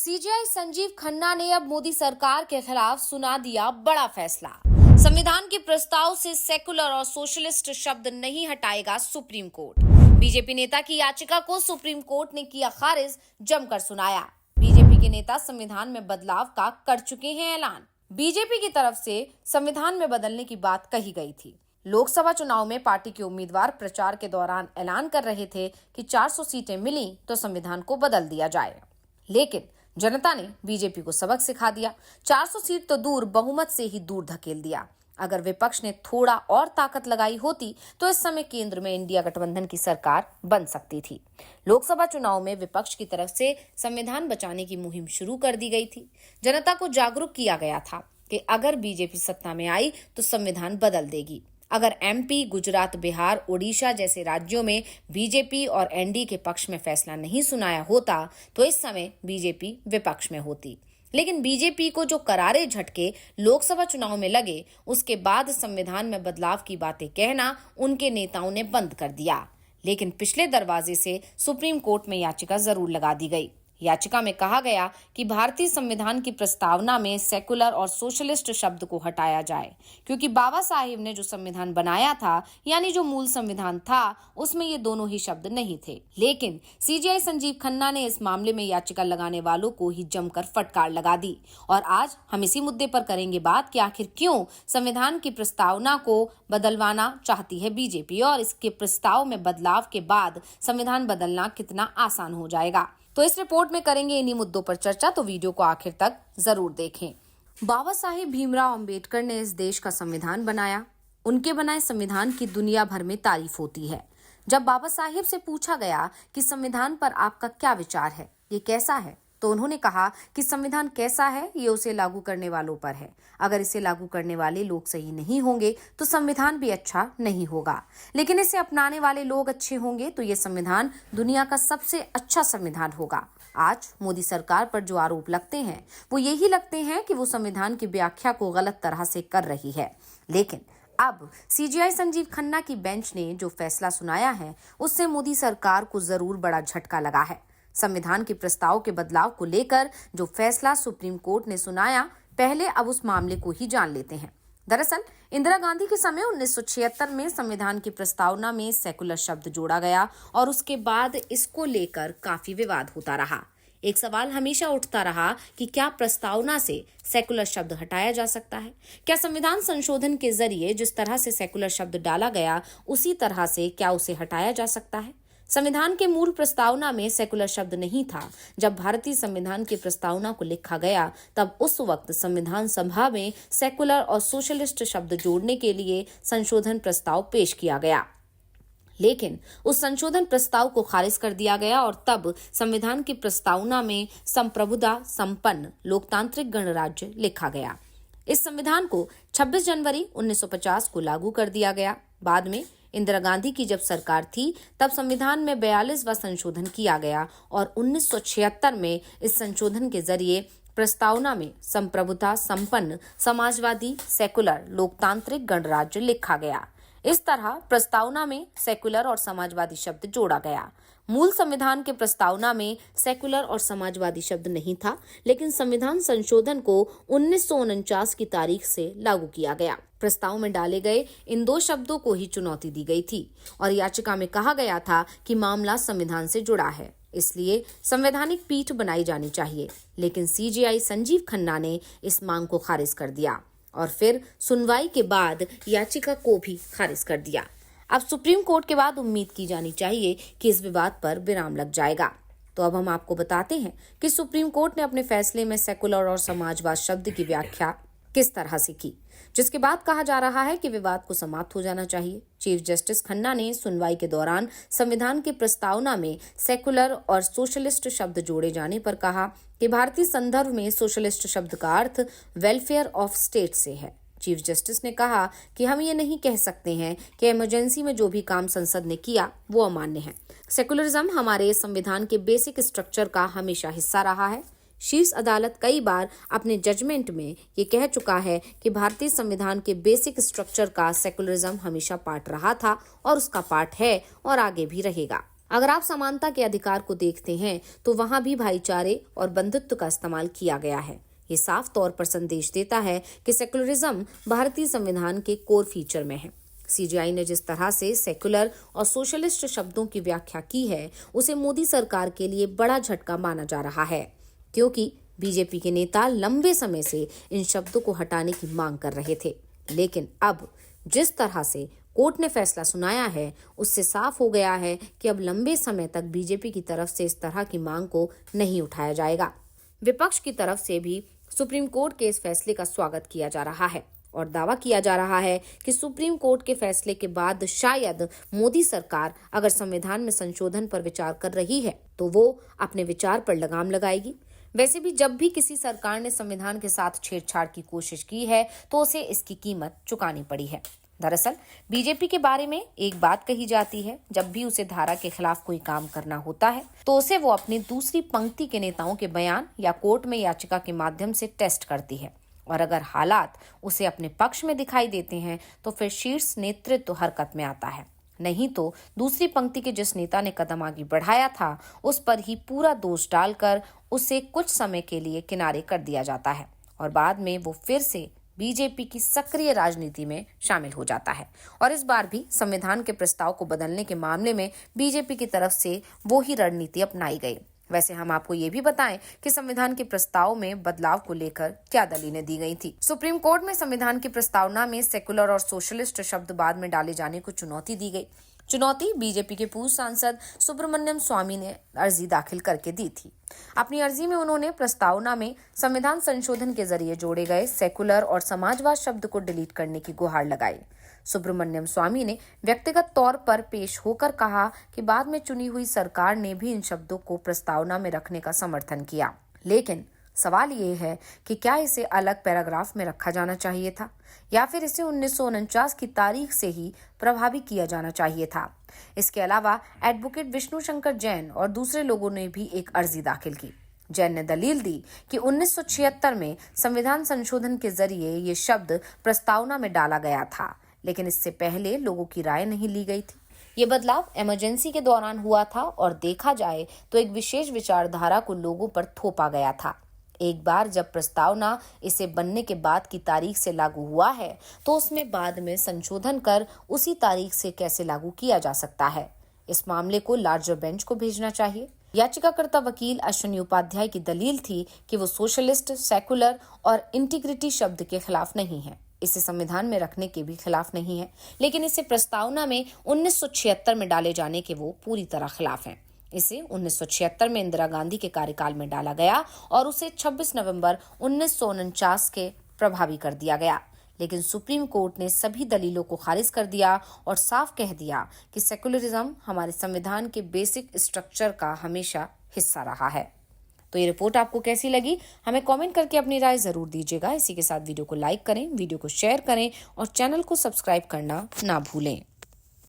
CJI Sanjeev Khanna ने अब मोदी सरकार के खिलाफ सुना दिया बड़ा फैसला। संविधान के प्रस्ताव से सेकुलर और सोशलिस्ट शब्द नहीं हटाएगा सुप्रीम कोर्ट। बीजेपी नेता की याचिका को सुप्रीम कोर्ट ने किया खारिज, जमकर सुनाया। बीजेपी के नेता संविधान में बदलाव का कर चुके हैं ऐलान। बीजेपी की तरफ से संविधान में बदलने की बात कही गई थी। लोकसभा चुनाव में पार्टी के उम्मीदवार प्रचार के दौरान ऐलान कर रहे थे कि 400 सीटें मिली तो संविधान को बदल दिया जाए, लेकिन जनता ने बीजेपी को सबक सिखा दिया। 400 सीट तो दूर, बहुमत से ही दूर धकेल दिया। अगर विपक्ष ने थोड़ा और ताकत लगाई होती तो इस समय केंद्र में इंडिया गठबंधन की सरकार बन सकती थी। लोकसभा चुनाव में विपक्ष की तरफ से संविधान बचाने की मुहिम शुरू कर दी गई थी। जनता को जागरूक किया गया था कि अगर बीजेपी सत्ता में आई तो संविधान बदल देगी। अगर एमपी, गुजरात, बिहार, ओडिशा जैसे राज्यों में बीजेपी और एनडीए के पक्ष में फैसला नहीं सुनाया होता तो इस समय बीजेपी विपक्ष में होती। लेकिन बीजेपी को जो करारे झटके लोकसभा चुनाव में लगे, उसके बाद संविधान में बदलाव की बातें कहना उनके नेताओं ने बंद कर दिया। लेकिन पिछले दरवाजे से सुप्रीम कोर्ट में याचिका जरूर लगा दी गई। याचिका में कहा गया कि भारतीय संविधान की प्रस्तावना में सेकुलर और सोशलिस्ट शब्द को हटाया जाए, क्योंकि बाबा साहिब ने जो संविधान बनाया था, यानी जो मूल संविधान था, उसमें ये दोनों ही शब्द नहीं थे। लेकिन सीजेआई संजीव खन्ना ने इस मामले में याचिका लगाने वालों को ही जमकर फटकार लगा दी। और आज हम इसी मुद्दे पर करेंगे बात कि आखिर क्यों संविधान की प्रस्तावना को बदलवाना चाहती है बीजेपी और इसके प्रस्ताव में बदलाव के बाद संविधान बदलना कितना आसान हो जाएगा। तो इस रिपोर्ट में करेंगे इन्हीं मुद्दों पर चर्चा, तो वीडियो को आखिर तक जरूर देखें। बाबा साहेब भीमराव अंबेडकर ने इस देश का संविधान बनाया। उनके बनाए संविधान की दुनिया भर में तारीफ होती है। जब बाबा साहेब से पूछा गया कि संविधान पर आपका क्या विचार है, ये कैसा है, तो उन्होंने कहा कि संविधान कैसा है ये उसे लागू करने वालों पर है। अगर इसे लागू करने वाले लोग सही नहीं होंगे तो संविधान भी अच्छा नहीं होगा, लेकिन इसे अपनाने वाले लोग अच्छे होंगे तो ये संविधान दुनिया का सबसे अच्छा संविधान होगा। आज मोदी सरकार पर जो आरोप लगते हैं वो यही लगते हैं कि वो संविधान की व्याख्या को गलत तरह से कर रही है। लेकिन अब सीजेआई संजीव खन्ना की बेंच ने जो फैसला सुनाया है उससे मोदी सरकार को जरूर बड़ा झटका लगा है। संविधान के प्रस्ताव के बदलाव को लेकर जो फैसला सुप्रीम कोर्ट ने सुनाया, पहले अब उस मामले को ही जान लेते हैं। दरअसल इंदिरा गांधी के समय 1976 में संविधान की प्रस्तावना में सेकुलर शब्द जोड़ा गया और उसके बाद इसको लेकर काफी विवाद होता रहा। एक सवाल हमेशा उठता रहा कि क्या प्रस्तावना से सेकुलर शब्द हटाया जा सकता है? क्या संविधान संशोधन के जरिए जिस तरह से सेकुलर शब्द डाला गया उसी तरह से क्या उसे हटाया जा सकता है? संविधान के मूल प्रस्तावना में सेकुलर शब्द नहीं था। जब भारतीय संविधान की प्रस्तावना को लिखा गया तब उस वक्त संविधान सभा में सेकुलर और सोशलिस्ट शब्द जोड़ने के लिए संशोधन प्रस्ताव पेश किया गया, लेकिन उस संशोधन प्रस्ताव को खारिज कर दिया गया और तब संविधान की प्रस्तावना में संप्रभुता संपन्न लोकतांत्रिक गणराज्य लिखा गया। इस संविधान को 26 जनवरी 1950 को लागू कर दिया गया। बाद में इंदिरा गांधी की जब सरकार थी तब संविधान में 42वां संशोधन किया गया और 1976 में इस संशोधन के जरिए प्रस्तावना में संप्रभुता संपन्न समाजवादी सेकुलर लोकतांत्रिक गणराज्य लिखा गया। इस तरह प्रस्तावना में सेकुलर और समाजवादी शब्द जोड़ा गया। मूल संविधान के प्रस्तावना में सेकुलर और समाजवादी शब्द नहीं था, लेकिन संविधान संशोधन को 1949 की तारीख से लागू किया गया। प्रस्ताव में डाले गए इन दो शब्दों को ही चुनौती दी गई थी और याचिका में कहा गया था कि मामला संविधान से जुड़ा है, इसलिए संवैधानिक पीठ बनाई जानी चाहिए। लेकिन सीजेआई संजीव खन्ना ने इस मांग को खारिज कर दिया और फिर सुनवाई के बाद याचिका को भी खारिज कर दिया। अब सुप्रीम कोर्ट के बाद उम्मीद की जानी चाहिए कि इस विवाद पर विराम लग जाएगा। तो अब हम आपको बताते हैं कि सुप्रीम कोर्ट ने अपने फैसले में सेकुलर और समाजवाद शब्द की व्याख्या किस तरह से की, जिसके बाद कहा जा रहा है कि विवाद को समाप्त हो जाना चाहिए। चीफ जस्टिस खन्ना ने सुनवाई के दौरान संविधान की प्रस्तावना में सेकुलर और सोशलिस्ट शब्द जोड़े जाने पर कहा कि भारतीय संदर्भ में सोशलिस्ट शब्द का अर्थ वेलफेयर ऑफ स्टेट से है। चीफ जस्टिस ने कहा कि हम ये नहीं कह सकते हैं कि इमरजेंसी में जो भी काम संसद ने किया वो अमान्य है। सेकुलरिज्म हमारे संविधान के बेसिक स्ट्रक्चर का हमेशा हिस्सा रहा है। शीर्ष अदालत कई बार अपने जजमेंट में ये कह चुका है कि भारतीय संविधान के बेसिक स्ट्रक्चर का सेकुलरिज्म हमेशा पार्ट रहा था और उसका पार्ट है और आगे भी रहेगा। अगर आप समानता के अधिकार को देखते हैं तो वहां भी भाईचारे और बंधुत्व का इस्तेमाल किया गया है। ये साफ तौर पर संदेश देता है कि सेकुलरिज्म भारतीय संविधान के कोर फीचर में है। सीजेआई ने जिस तरह से सेकुलर और सोशलिस्ट शब्दों की व्याख्या की है, उसे मोदी सरकार के लिए बड़ा झटका माना जा रहा है, क्योंकि बीजेपी के नेता लंबे समय से इन शब्दों को हटाने की मांग कर रहे थे। लेकिन अब जिस तरह से कोर्ट ने फैसला सुनाया है, उससे साफ हो गया है कि अब लंबे समय तक बीजेपी की तरफ से इस तरह की मांग को नहीं उठाया जाएगा। विपक्ष की तरफ से भी सुप्रीम कोर्ट के इस फैसले का स्वागत किया जा रहा है और दावा किया जा रहा है कि सुप्रीम कोर्ट के फैसले के बाद शायद मोदी सरकार अगर संविधान में संशोधन पर विचार कर रही है तो वो अपने विचार पर लगाम लगाएगी। वैसे भी जब भी किसी सरकार ने संविधान के साथ छेड़छाड़ की कोशिश की है तो उसे इसकी कीमत चुकानी पड़ी है। दरअसल बीजेपी के बारे में एक बात कही जाती है, जब भी उसे धारा के खिलाफ कोई काम करना होता है तो उसे वो अपनी दूसरी पंक्ति के नेताओं के बयान या कोर्ट में याचिका के माध्यम से टेस्ट करती है, और अगर हालात उसे अपने पक्ष में दिखाई देते हैं तो फिर शीर्ष नेतृत्व हरकत में आता है। नहीं तो दूसरी पंक्ति के जिस नेता ने कदम आगे बढ़ाया था उस पर ही पूरा दोष डालकर उसे कुछ समय के लिए किनारे कर दिया जाता है और बाद में वो फिर से बीजेपी की सक्रिय राजनीति में शामिल हो जाता है। और इस बार भी संविधान के प्रस्ताव को बदलने के मामले में बीजेपी की तरफ से वो ही रणनीति अपनाई गई। वैसे हम आपको ये भी बताएं कि संविधान के प्रस्ताव में बदलाव को लेकर क्या दलीलें दी गई थी। सुप्रीम कोर्ट में संविधान की प्रस्तावना में सेकुलर और सोशलिस्ट शब्द बाद में डाले जाने को चुनौती दी गई। चुनौती बीजेपी के पूर्व सांसद सुब्रमण्यम स्वामी ने अर्जी दाखिल करके दी थी। अपनी अर्जी में उन्होंने प्रस्तावना में संविधान संशोधन के जरिए जोड़े गए सेकुलर और समाजवाद शब्द को डिलीट करने की गुहार लगाई। सुब्रमण्यम स्वामी ने व्यक्तिगत तौर पर पेश होकर कहा कि बाद में चुनी हुई सरकार ने भी इन शब्दों को प्रस्तावना में रखने का समर्थन किया, लेकिन सवाल ये है कि क्या इसे अलग पैराग्राफ में रखा जाना चाहिए था या फिर इसे 1949 की तारीख से ही प्रभावी किया जाना चाहिए था। इसके अलावा एडवोकेट विष्णु शंकर जैन और दूसरे लोगों ने भी एक अर्जी दाखिल की। जैन ने दलील दी कि 1976 में संविधान संशोधन के जरिए ये शब्द प्रस्तावना में डाला गया था, लेकिन इससे पहले लोगों की राय नहीं ली गई थी। ये बदलाव इमरजेंसी के दौरान हुआ था और देखा जाए तो एक विशेष विचारधारा को लोगों पर थोपा गया था। एक बार जब प्रस्तावना इसे बनने के बाद की तारीख से लागू हुआ है तो उसमें बाद में संशोधन कर उसी तारीख से कैसे लागू किया जा सकता है। इस मामले को लार्जर बेंच को भेजना चाहिए। याचिकाकर्ता वकील अश्विनी उपाध्याय की दलील थी कि वो सोशलिस्ट, सेकुलर और इंटीग्रिटी शब्द के खिलाफ नहीं है, इसे संविधान में रखने के भी खिलाफ नहीं है, लेकिन इसे प्रस्तावना में 1976 में डाले जाने के वो पूरी तरह खिलाफ हैं। इसे 1976 में इंदिरा गांधी के कार्यकाल में डाला गया और उसे 26 नवंबर 1949 के प्रभावी कर दिया गया, लेकिन सुप्रीम कोर्ट ने सभी दलीलों को खारिज कर दिया और साफ कह दिया कि सेकुलरिज्म हमारे संविधान के बेसिक स्ट्रक्चर का हमेशा हिस्सा रहा है। तो ये रिपोर्ट आपको कैसी लगी, हमें कमेंट करके अपनी राय जरूर दीजिएगा। इसी के साथ वीडियो को लाइक करें, वीडियो को शेयर करें और चैनल को सब्सक्राइब करना ना भूलें।